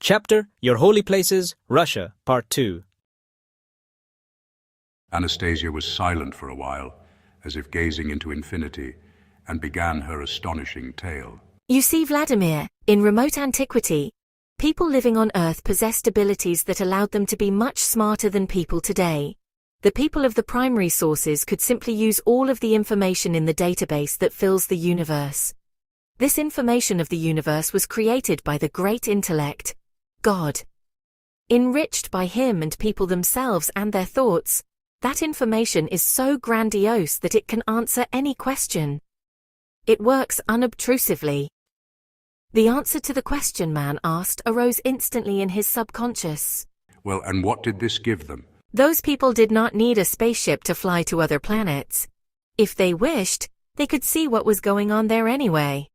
Chapter Your Holy Places, Russia, Part 2. Anastasia was silent for a while, as if gazing into infinity, and began her astonishing tale. You see, Vladimir, in remote antiquity, people living on Earth possessed abilities that allowed them to be much smarter than people today. The people of the primary sources could simply use all of the information in the database that fills the universe. This information of the universe was created by the great intellect, God. Enriched by him and people themselves and their thoughts, that information is so grandiose that it can answer any question. It works unobtrusively. The answer to the question man asked arose instantly in his subconscious. Well, and what did this give them? Those people did not need a spaceship to fly to other planets. If they wished, they could see what was going on there anyway.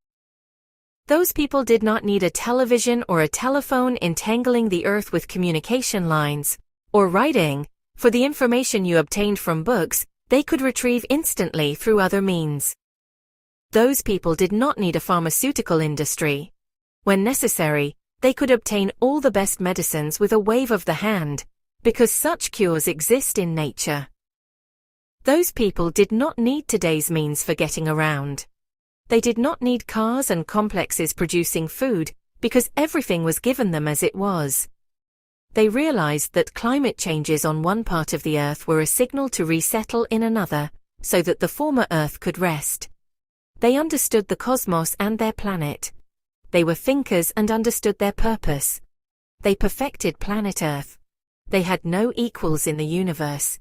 Those people did not need a television or a telephone entangling the Earth with communication lines, or writing, for the information you obtained from books, they could retrieve instantly through other means. Those people did not need a pharmaceutical industry. When necessary, they could obtain all the best medicines with a wave of the hand, because such cures exist in nature. Those people did not need today's means for getting around. They did not need cars and complexes producing food, because everything was given them as it was. They realized that climate changes on one part of the Earth were a signal to resettle in another, so that the former Earth could rest. They understood the cosmos and their planet. They were thinkers and understood their purpose. They perfected planet Earth. They had no equals in the universe.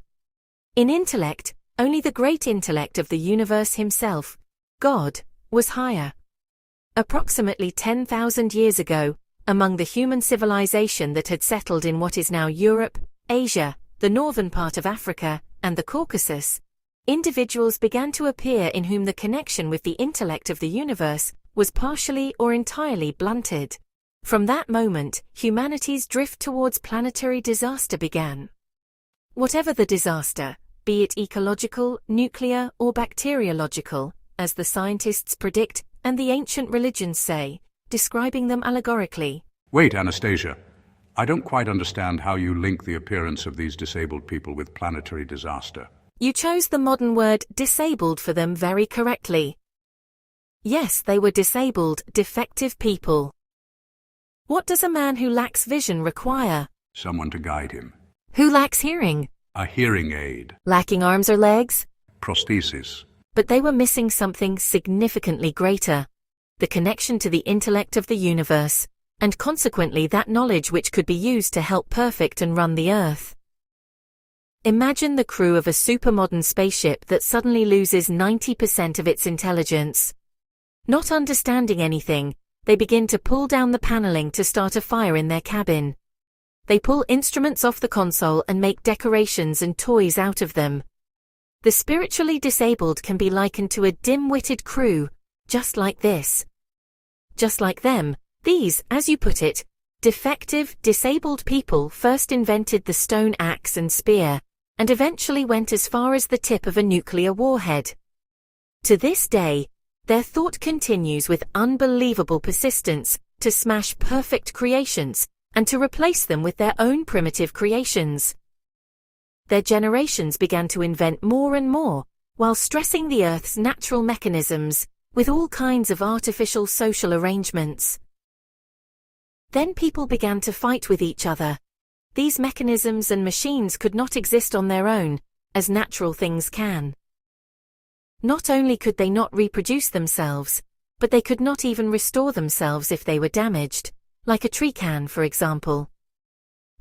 In intellect, only the great intellect of the universe himself, God, was higher. Approximately 10,000 years ago, among the human civilization that had settled in what is now Europe, Asia, the northern part of Africa, and the Caucasus, individuals began to appear in whom the connection with the intellect of the universe was partially or entirely blunted. From that moment, humanity's drift towards planetary disaster began. Whatever the disaster, be it ecological, nuclear, or bacteriological, as the scientists predict and the ancient religions say, describing them allegorically. Wait, Anastasia. I don't quite understand how you link the appearance of these disabled people with planetary disaster. You chose the modern word disabled for them very correctly. Yes, they were disabled, defective people. What does a man who lacks vision require? Someone to guide him. Who lacks hearing? A hearing aid. Lacking arms or legs? Prosthesis. But they were missing something significantly greater. The connection to the intellect of the universe, and consequently that knowledge which could be used to help perfect and run the Earth. Imagine the crew of a supermodern spaceship that suddenly loses 90% of its intelligence. Not understanding anything, they begin to pull down the paneling to start a fire in their cabin. They pull instruments off the console and make decorations and toys out of them. The spiritually disabled can be likened to a dim-witted crew, just like this. Just like them, these, as you put it, defective, disabled people first invented the stone axe and spear, and eventually went as far as the tip of a nuclear warhead. To this day, their thought continues with unbelievable persistence to smash perfect creations, and to replace them with their own primitive creations. Their generations began to invent more and more, while stressing the Earth's natural mechanisms, with all kinds of artificial social arrangements. Then people began to fight with each other. These mechanisms and machines could not exist on their own, as natural things can. Not only could they not reproduce themselves, but they could not even restore themselves if they were damaged, like a tree can, for example.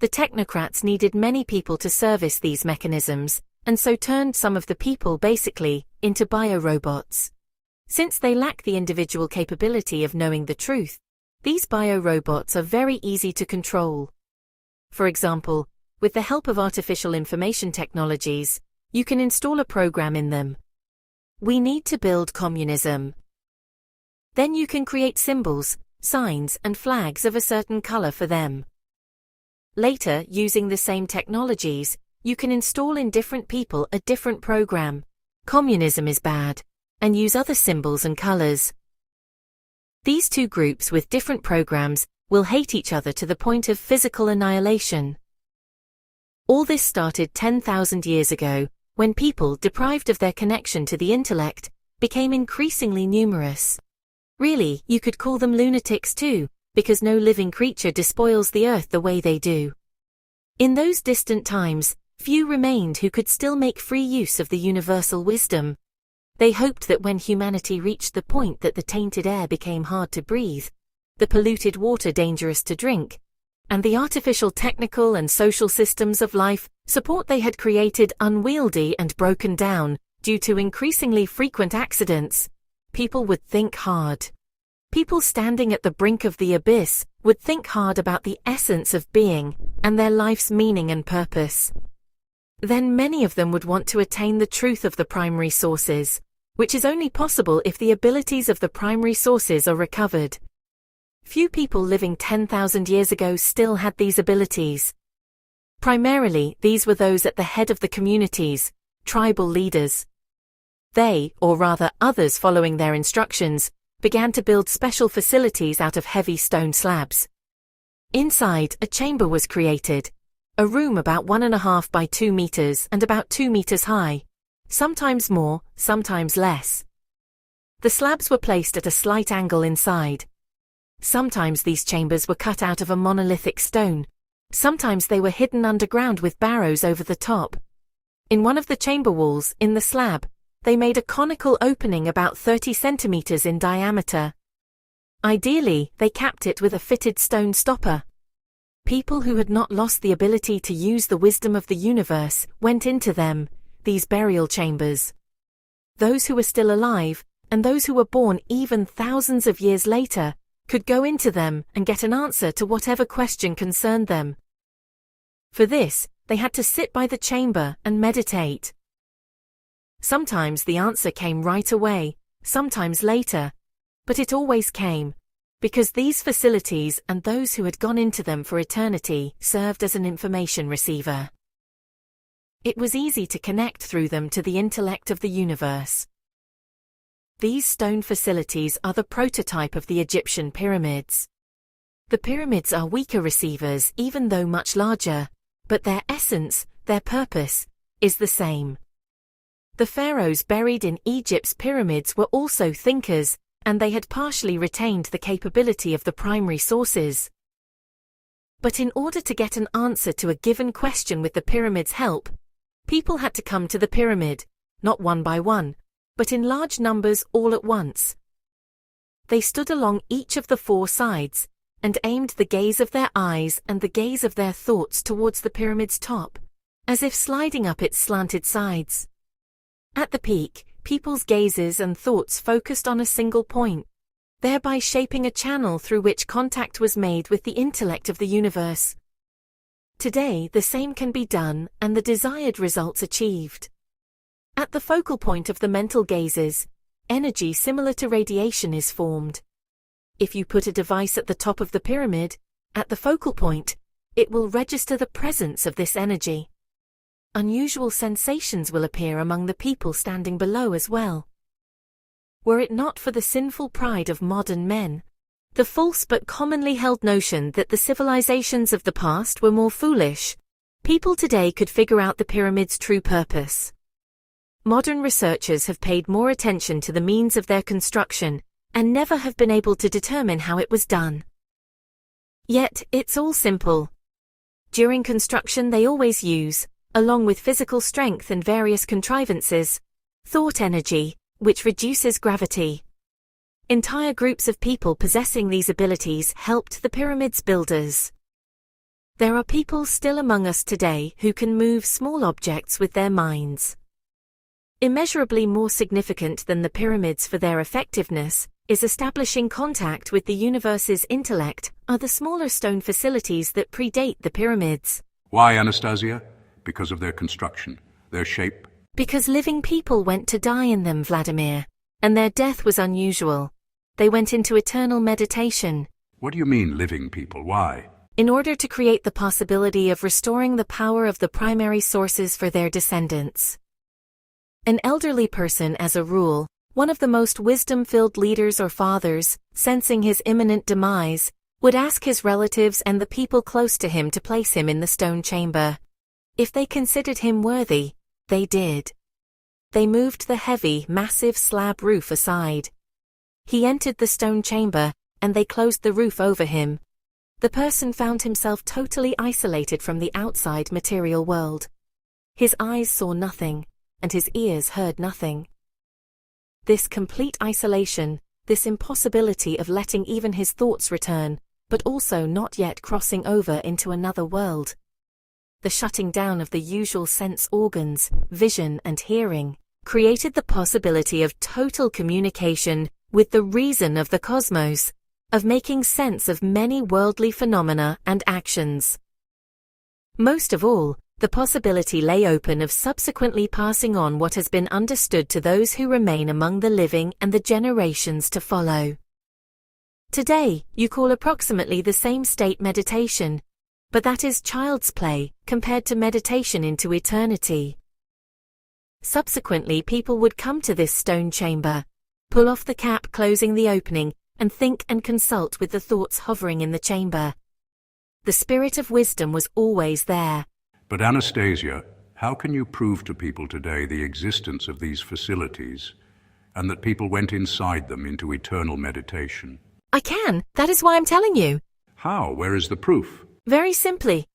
The technocrats needed many people to service these mechanisms, and so turned some of the people basically into biorobots. Since they lack the individual capability of knowing the truth, these biorobots are very easy to control. For example, with the help of artificial information technologies, you can install a program in them. We need to build communism. Then you can create symbols, signs, and flags of a certain color for them. Later, using the same technologies, you can install in different people a different program. Communism is bad, and use other symbols and colors. These two groups with different programs will hate each other to the point of physical annihilation. All this started 10,000 years ago, when people, deprived of their connection to the intellect, became increasingly numerous. Really, you could call them lunatics too, because no living creature despoils the earth the way they do. In those distant times, few remained who could still make free use of the universal wisdom. They hoped that when humanity reached the point that the tainted air became hard to breathe, the polluted water dangerous to drink, and the artificial technical and social systems of life support they had created unwieldy and broken down due to increasingly frequent accidents, people would think hard. People standing at the brink of the abyss would think hard about the essence of being and their life's meaning and purpose. Then many of them would want to attain the truth of the primary sources, which is only possible if the abilities of the primary sources are recovered. Few people living 10,000 years ago still had these abilities. Primarily, these were those at the head of the communities, tribal leaders. They, or rather others following their instructions, began to build special facilities out of heavy stone slabs. Inside, a chamber was created, a room about 1.5 by 2 meters and about 2 meters high, sometimes more, sometimes less. The slabs were placed at a slight angle inside. Sometimes these chambers were cut out of a monolithic stone, sometimes they were hidden underground with barrows over the top. In one of the chamber walls, in the slab, they made a conical opening about 30 centimeters in diameter. Ideally, they capped it with a fitted stone stopper. People who had not lost the ability to use the wisdom of the universe went into them, these burial chambers. Those who were still alive, and those who were born even thousands of years later, could go into them and get an answer to whatever question concerned them. For this, they had to sit by the chamber and meditate. Sometimes the answer came right away, sometimes later, but it always came, because these facilities and those who had gone into them for eternity served as an information receiver. It was easy to connect through them to the intellect of the universe. These stone facilities are the prototype of the Egyptian pyramids. The pyramids are weaker receivers even though much larger, but their essence, their purpose, is the same. The pharaohs buried in Egypt's pyramids were also thinkers, and they had partially retained the capability of the primary sources. But in order to get an answer to a given question with the pyramid's help, people had to come to the pyramid, not one by one, but in large numbers all at once. They stood along each of the 4 sides, and aimed the gaze of their eyes and the gaze of their thoughts towards the pyramid's top, as if sliding up its slanted sides. At the peak, people's gazes and thoughts focused on a single point, thereby shaping a channel through which contact was made with the intellect of the universe. Today, the same can be done and the desired results achieved. At the focal point of the mental gazes, energy similar to radiation is formed. If you put a device at the top of the pyramid, at the focal point, it will register the presence of this energy. Unusual sensations will appear among the people standing below as well. Were it not for the sinful pride of modern men, the false but commonly held notion that the civilizations of the past were more foolish, people today could figure out the pyramid's true purpose. Modern researchers have paid more attention to the means of their construction, and never have been able to determine how it was done. Yet, it's all simple. During construction they always use, along with physical strength and various contrivances, thought energy, which reduces gravity. Entire groups of people possessing these abilities helped the pyramid's builders. There are people still among us today who can move small objects with their minds. Immeasurably more significant than the pyramids for their effectiveness is establishing contact with the universe's intellect are the smaller stone facilities that predate the pyramids. Why, Anastasia? Because of their construction, their shape? Because living people went to die in them, Vladimir, and their death was unusual. They went into eternal meditation. What do you mean, living people? Why? In order to create the possibility of restoring the power of the primary sources for their descendants. An elderly person, as a rule, one of the most wisdom-filled leaders or fathers, sensing his imminent demise, would ask his relatives and the people close to him to place him in the stone chamber. If they considered him worthy, they did. They moved the heavy, massive slab roof aside. He entered the stone chamber, and they closed the roof over him. The person found himself totally isolated from the outside material world. His eyes saw nothing, and his ears heard nothing. This complete isolation, this impossibility of letting even his thoughts return, but also not yet crossing over into another world. The shutting down of the usual sense organs, vision and hearing, created the possibility of total communication with the reason of the cosmos, of making sense of many worldly phenomena and actions. Most of all, the possibility lay open of subsequently passing on what has been understood to those who remain among the living and the generations to follow. Today, you call approximately the same state meditation, but that is child's play compared to meditation into eternity. Subsequently, people would come to this stone chamber, pull off the cap closing the opening, and think and consult with the thoughts hovering in the chamber. The spirit of wisdom was always there. But Anastasia, how can you prove to people today the existence of these facilities and that people went inside them into eternal meditation? I can. That is why I'm telling you. How? Where is the proof? Very simply.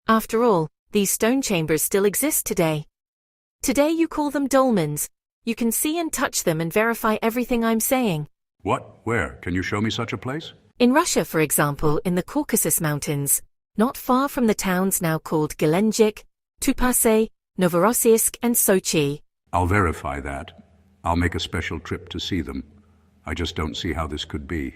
After all, these stone chambers still exist today. Today you call them dolmens. You can see and touch them and verify everything I'm saying. What? Where? Can you show me such a place? In Russia, for example, in the Caucasus Mountains, not far from the towns now called Gelendzhik, Tupase, Novorossiysk and Sochi. I'll verify that. I'll make a special trip to see them. I just don't see how this could be.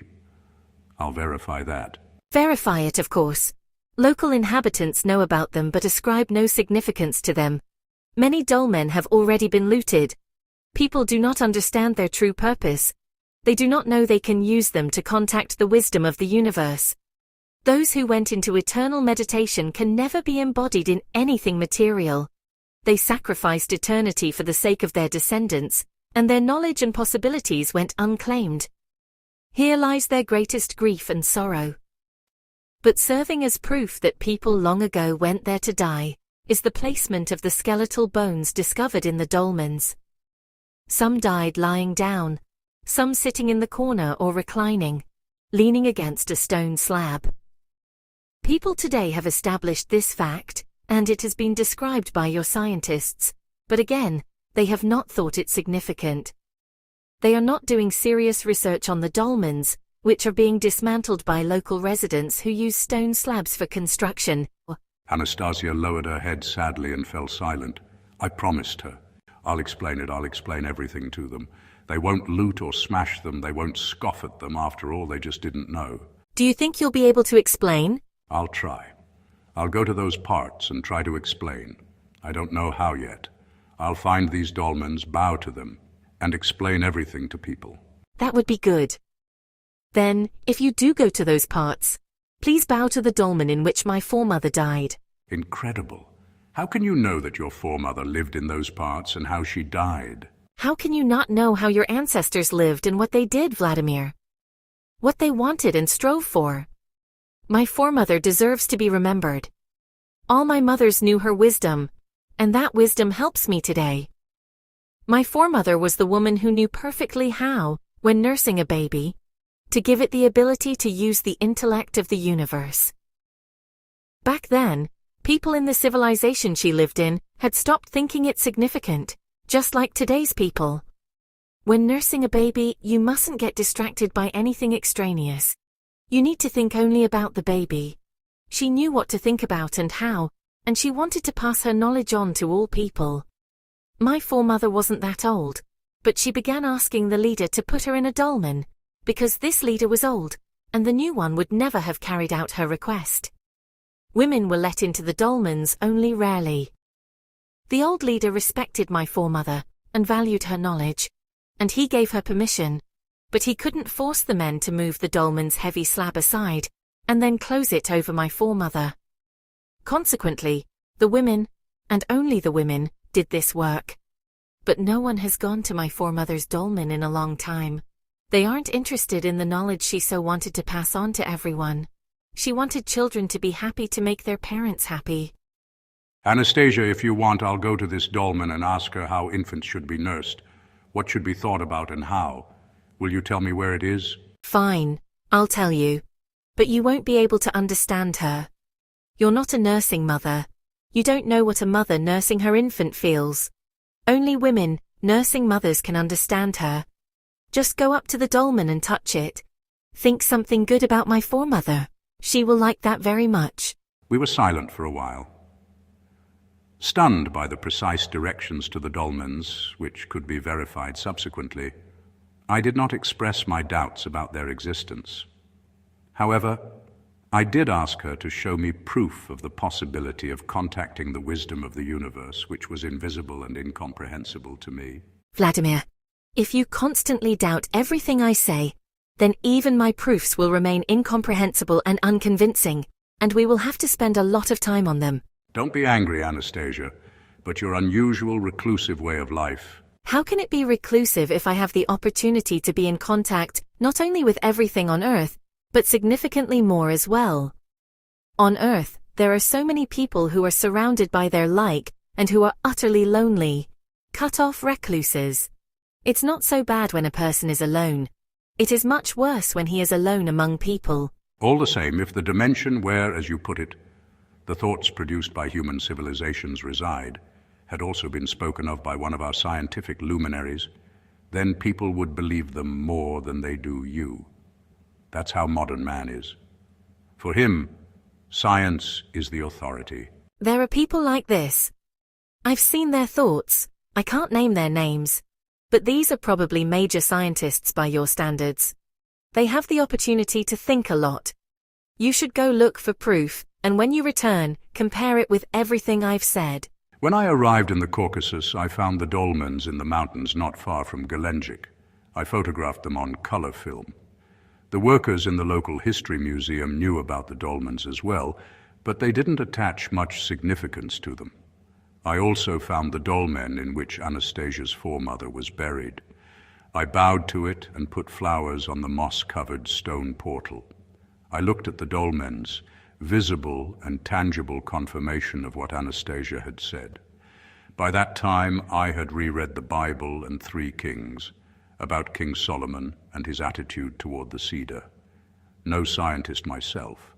I'll verify that. Verify it, of course. Local inhabitants know about them but ascribe no significance to them. Many dolmen have already been looted. People do not understand their true purpose. They do not know they can use them to contact the wisdom of the universe. Those who went into eternal meditation can never be embodied in anything material. They sacrificed eternity for the sake of their descendants, and their knowledge and possibilities went unclaimed. Here lies their greatest grief and sorrow. But serving as proof that people long ago went there to die, is the placement of the skeletal bones discovered in the dolmens. Some died lying down, some sitting in the corner or reclining, leaning against a stone slab. People today have established this fact, and it has been described by your scientists, but again, they have not thought it significant. They are not doing serious research on the dolmens, which are being dismantled by local residents who use stone slabs for construction. Anastasia lowered her head sadly and fell silent. I promised her. I'll explain it. I'll explain everything to them. They won't loot or smash them. They won't scoff at them. After all, they just didn't know. Do you think you'll be able to explain? I'll try. I'll go to those parts and try to explain. I don't know how yet. I'll find these dolmens, bow to them, and explain everything to people. That would be good. Then, if you do go to those parts, please bow to the dolmen in which my foremother died. Incredible. How can you know that your foremother lived in those parts and how she died? How can you not know how your ancestors lived and what they did, Vladimir? What they wanted and strove for? My foremother deserves to be remembered. All my mothers knew her wisdom, and that wisdom helps me today. My foremother was the woman who knew perfectly how, when nursing a baby, to give it the ability to use the intellect of the universe. Back then, people in the civilization she lived in had stopped thinking it significant, just like today's people. When nursing a baby, you mustn't get distracted by anything extraneous. You need to think only about the baby. She knew what to think about and how, and she wanted to pass her knowledge on to all people. My foremother wasn't that old, but she began asking the leader to put her in a dolmen, because this leader was old, and the new one would never have carried out her request. Women were let into the dolmens only rarely. The old leader respected my foremother, and valued her knowledge, and he gave her permission, but he couldn't force the men to move the dolmen's heavy slab aside, and then close it over my foremother. Consequently, the women, and only the women, did this work. But no one has gone to my foremother's dolmen in a long time. They aren't interested in the knowledge she so wanted to pass on to everyone. She wanted children to be happy to make their parents happy. Anastasia, if you want, I'll go to this dolmen and ask her how infants should be nursed, what should be thought about and how. Will you tell me where it is? Fine, I'll tell you. But you won't be able to understand her. You're not a nursing mother. You don't know what a mother nursing her infant feels. Only women, nursing mothers can understand her. Just go up to the dolmen and touch it. Think something good about my foremother. She will like that very much. We were silent for a while. Stunned by the precise directions to the dolmens, which could be verified subsequently, I did not express my doubts about their existence. However, I did ask her to show me proof of the possibility of contacting the wisdom of the universe, which was invisible and incomprehensible to me. Vladimir, if you constantly doubt everything I say, then even my proofs will remain incomprehensible and unconvincing, and we will have to spend a lot of time on them. Don't be angry, Anastasia, but your unusual reclusive way of life. How can it be reclusive if I have the opportunity to be in contact not only with everything on Earth, but significantly more as well? On Earth, there are so many people who are surrounded by their like, and who are utterly lonely, cut off recluses. It's not so bad when a person is alone. It is much worse when he is alone among people. All the same, if the dimension where, as you put it, the thoughts produced by human civilizations reside, had also been spoken of by one of our scientific luminaries, then people would believe them more than they do you. That's how modern man is. For him, science is the authority. There are people like this. I've seen their thoughts. I can't name their names. But these are probably major scientists by your standards. They have the opportunity to think a lot. You should go look for proof, and when you return, compare it with everything I've said. When I arrived in the Caucasus, I found the dolmens in the mountains not far from Gelendzhik. I photographed them on color film. The workers in the local history museum knew about the dolmens as well, but they didn't attach much significance to them. I also found the dolmen in which Anastasia's foremother was buried. I bowed to it and put flowers on the moss-covered stone portal. I looked at the dolmens, visible and tangible confirmation of what Anastasia had said. By that time, I had reread the Bible and 3 Kings, about King Solomon and his attitude toward the cedar. No scientist myself,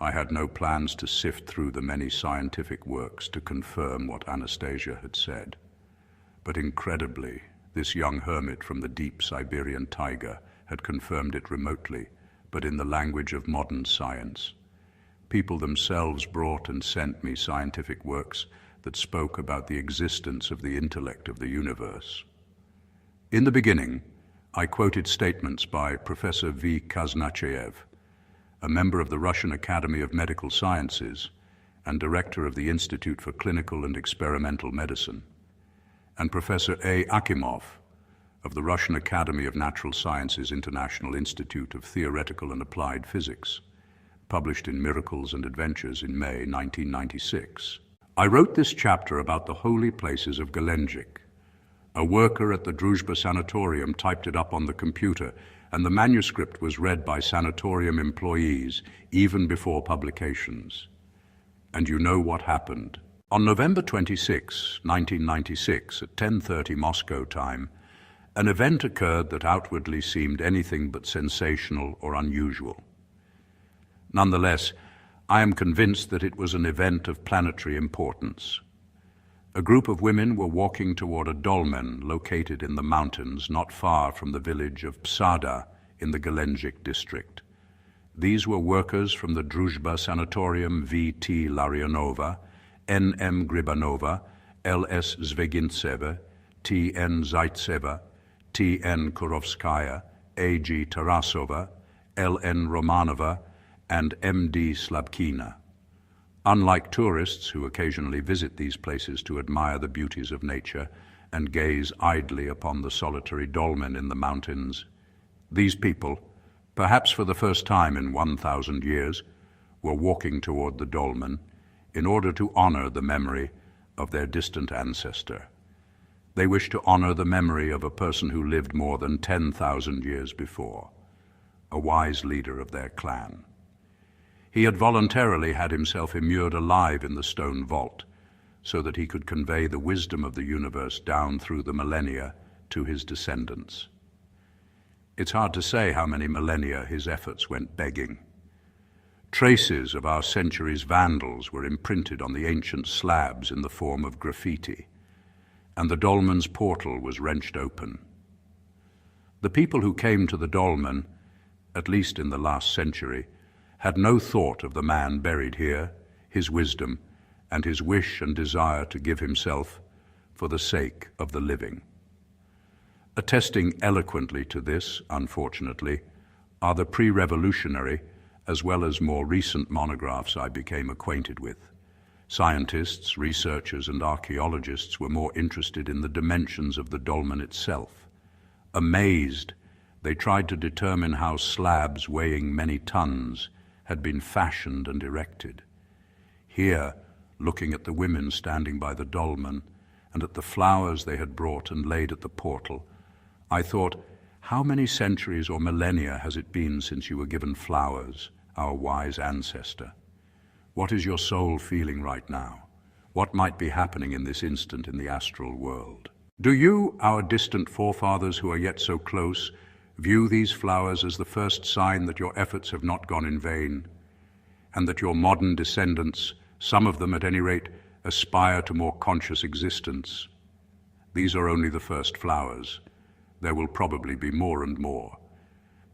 I had no plans to sift through the many scientific works to confirm what Anastasia had said. But incredibly, this young hermit from the deep Siberian taiga had confirmed it remotely, but in the language of modern science. People themselves brought and sent me scientific works that spoke about the existence of the intellect of the universe. In the beginning, I quoted statements by Professor V. Kaznachev, a member of the Russian Academy of Medical Sciences and director of the Institute for Clinical and Experimental Medicine, and Professor A. Akimov of the Russian Academy of Natural Sciences International Institute of Theoretical and Applied Physics, published in Miracles and Adventures in May 1996. I wrote this chapter about the holy places of Gelendzhik. A worker at the Druzhba Sanatorium typed it up on the computer, and the manuscript was read by sanatorium employees even before publications. And you know what happened. On November 26, 1996, at 10:30 Moscow time, an event occurred that outwardly seemed anything but sensational or unusual. Nonetheless, I am convinced that it was an event of planetary importance. A group of women were walking toward a dolmen located in the mountains not far from the village of Psada in the Gelendzhik district. These were workers from the Druzhba Sanatorium V.T. Larionova, N.M. Gribanova, L.S. Zvegintseva, T.N. Zaitseva, T.N. Kurovskaya, A.G. Tarasova, L.N. Romanova, and M.D. Slabkina. Unlike tourists who occasionally visit these places to admire the beauties of nature and gaze idly upon the solitary dolmen in the mountains, these people, perhaps for the first time in 1,000 years, were walking toward the dolmen in order to honor the memory of their distant ancestor. They wished to honor the memory of a person who lived more than 10,000 years before, a wise leader of their clan. He had voluntarily had himself immured alive in the stone vault, so that he could convey the wisdom of the universe down through the millennia to his descendants. It's hard to say how many millennia his efforts went begging. Traces of our century's vandals were imprinted on the ancient slabs in the form of graffiti, and the dolmen's portal was wrenched open. The people who came to the dolmen, at least in the last century, had no thought of the man buried here, his wisdom, and his wish and desire to give himself for the sake of the living. Attesting eloquently to this, unfortunately, are the pre-revolutionary as well as more recent monographs I became acquainted with. Scientists, researchers, and archaeologists were more interested in the dimensions of the dolmen itself. Amazed, they tried to determine how slabs weighing many tons had been fashioned and erected. Here, looking at the women standing by the dolmen and at the flowers they had brought and laid at the portal, I thought, how many centuries or millennia has it been since you were given flowers, our wise ancestor? What is your soul feeling right now? What might be happening in this instant in the astral world? Do you, our distant forefathers who are yet so close, view these flowers as the first sign that your efforts have not gone in vain, and that your modern descendants, some of them at any rate, aspire to more conscious existence? These are only the first flowers. There will probably be more and more.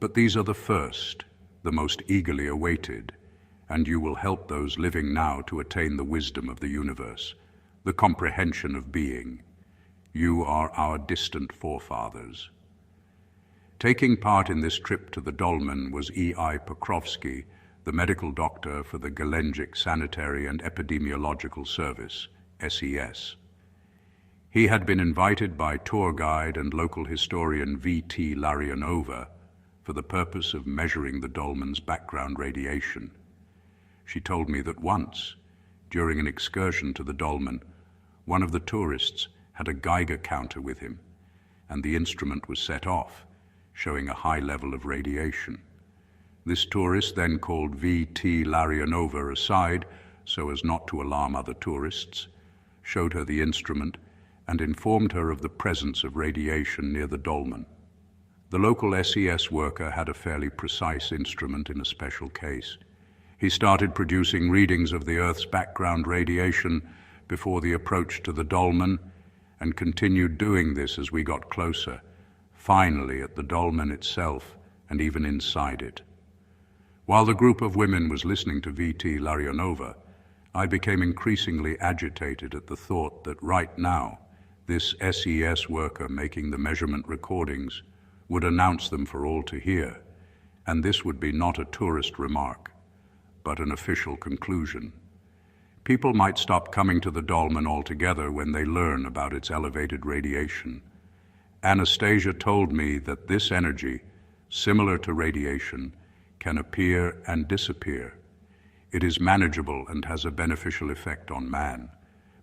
But these are the first, the most eagerly awaited, and you will help those living now to attain the wisdom of the universe, the comprehension of being. You are our distant forefathers. Taking part in this trip to the dolmen was E.I. Pokrovsky, the medical doctor for the Gelendzhik Sanitary and Epidemiological Service, SES. He had been invited by tour guide and local historian V.T. Larionova for the purpose of measuring the dolmen's background radiation. She told me that once, during an excursion to the dolmen, one of the tourists had a Geiger counter with him, and the instrument was set off, showing a high level of radiation. This tourist then called V.T. Larionova aside so as not to alarm other tourists, showed her the instrument, and informed her of the presence of radiation near the dolmen. The local SES worker had a fairly precise instrument in a special case. He started producing readings of the Earth's background radiation before the approach to the dolmen, and continued doing this as we got closer, finally at the dolmen itself and even inside it. While the group of women was listening to V.T. Larionova, I became increasingly agitated at the thought that right now, this SES worker making the measurement recordings would announce them for all to hear, and this would be not a tourist remark, but an official conclusion. People might stop coming to the dolmen altogether when they learn about its elevated radiation. Anastasia told me that this energy, similar to radiation, can appear and disappear. It is manageable and has a beneficial effect on man.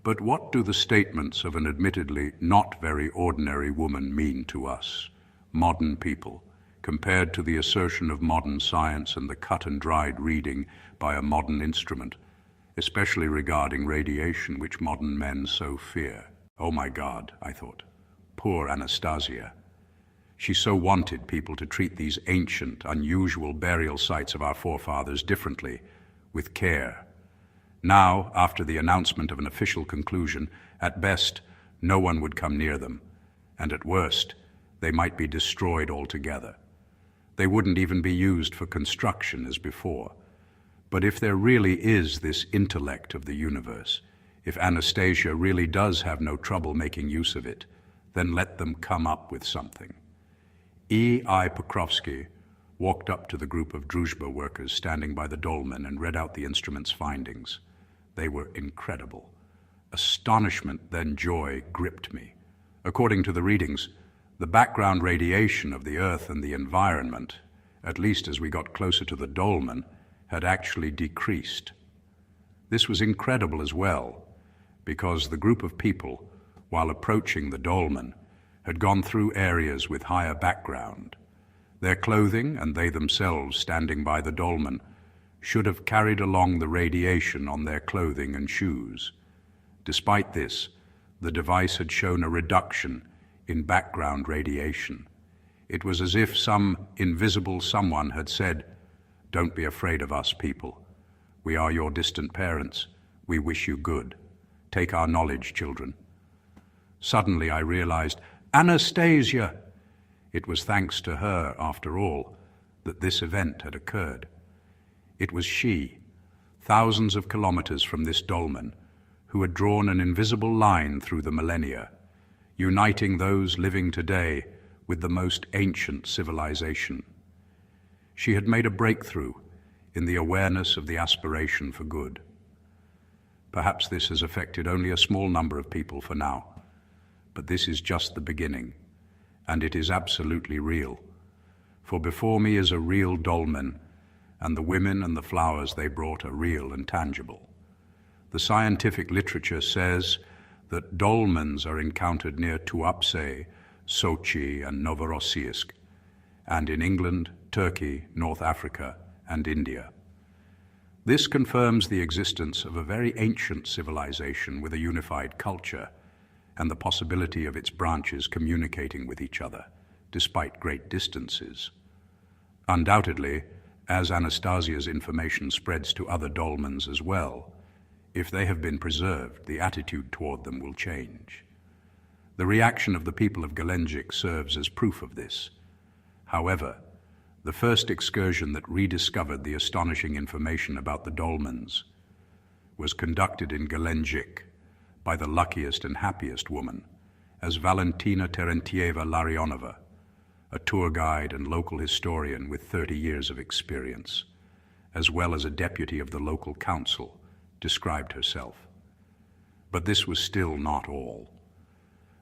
But what do the statements of an admittedly not very ordinary woman mean to us, modern people, compared to the assertion of modern science and the cut-and-dried reading by a modern instrument, especially regarding radiation, which modern men so fear? Oh my God, I thought. Poor Anastasia. She so wanted people to treat these ancient, unusual burial sites of our forefathers differently, with care. Now, after the announcement of an official conclusion, at best, no one would come near them, and at worst, they might be destroyed altogether. They wouldn't even be used for construction as before. But if there really is this intellect of the universe, if Anastasia really does have no trouble making use of it, then let them come up with something. E.I. Pokrovsky walked up to the group of Druzhba workers standing by the dolmen and read out the instrument's findings. They were incredible. Astonishment, then joy, gripped me. According to the readings, the background radiation of the Earth and the environment, at least as we got closer to the dolmen, had actually decreased. This was incredible as well, because the group of people, while approaching the dolmen, had gone through areas with higher background. Their clothing, and they themselves standing by the dolmen, should have carried along the radiation on their clothing and shoes. Despite this, the device had shown a reduction in background radiation. It was as if some invisible someone had said, "Don't be afraid of us, people. We are your distant parents. We wish you good. Take our knowledge, children." Suddenly I realized, Anastasia! It was thanks to her, after all, that this event had occurred. It was she, thousands of kilometers from this dolmen, who had drawn an invisible line through the millennia, uniting those living today with the most ancient civilization. She had made a breakthrough in the awareness of the aspiration for good. Perhaps this has affected only a small number of people for now, but this is just the beginning, and it is absolutely real. For before me is a real dolmen, and the women and the flowers they brought are real and tangible. The scientific literature says that dolmens are encountered near Tuapse, Sochi, and Novorossiysk, and in England, Turkey, North Africa, and India. This confirms the existence of a very ancient civilization with a unified culture, and the possibility of its branches communicating with each other, despite great distances. Undoubtedly, as Anastasia's information spreads to other dolmens as well, if they have been preserved, the attitude toward them will change. The reaction of the people of Gelendzhik serves as proof of this. However, the first excursion that rediscovered the astonishing information about the dolmens was conducted in Gelendzhik by the luckiest and happiest woman, as Valentina Terentieva Larionova, a tour guide and local historian with 30 years of experience, as well as a deputy of the local council, described herself. But this was still not all.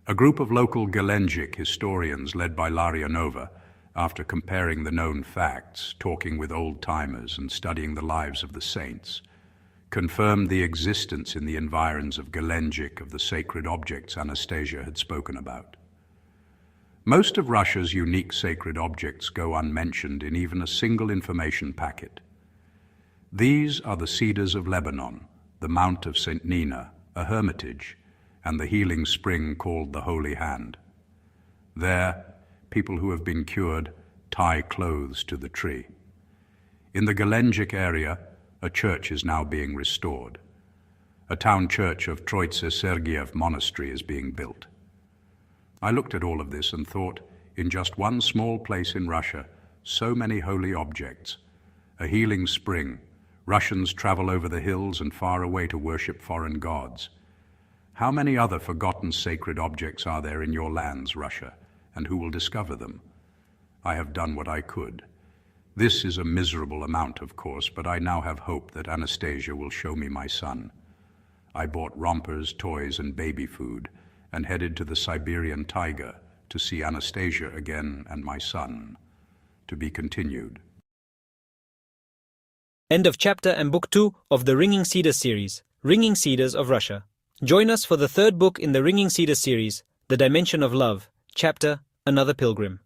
A group of local Gelendzhik historians led by Larionova, after comparing the known facts, talking with old-timers and studying the lives of the saints, confirmed the existence in the environs of Gelendzhik of the sacred objects Anastasia had spoken about. Most of Russia's unique sacred objects go unmentioned in even a single information packet. These are the Cedars of Lebanon, the Mount of St. Nina, a hermitage, and the healing spring called the Holy Hand. There, people who have been cured tie clothes to the tree. In the Gelendzhik area, a church is now being restored. A town church of Troitse Sergiev Monastery is being built. I looked at all of this and thought, in just one small place in Russia, so many holy objects, a healing spring. Russians travel over the hills and far away to worship foreign gods. How many other forgotten sacred objects are there in your lands, Russia, and who will discover them? I have done what I could. This is a miserable amount, of course, but I now have hope that Anastasia will show me my son. I bought rompers, toys, and baby food, and headed to the Siberian taiga to see Anastasia again and my son. To be continued. End of chapter and book 2 of the Ringing Cedars series, Ringing Cedars of Russia. Join us for the third book in the Ringing Cedars series, The Dimension of Love, chapter Another Pilgrim.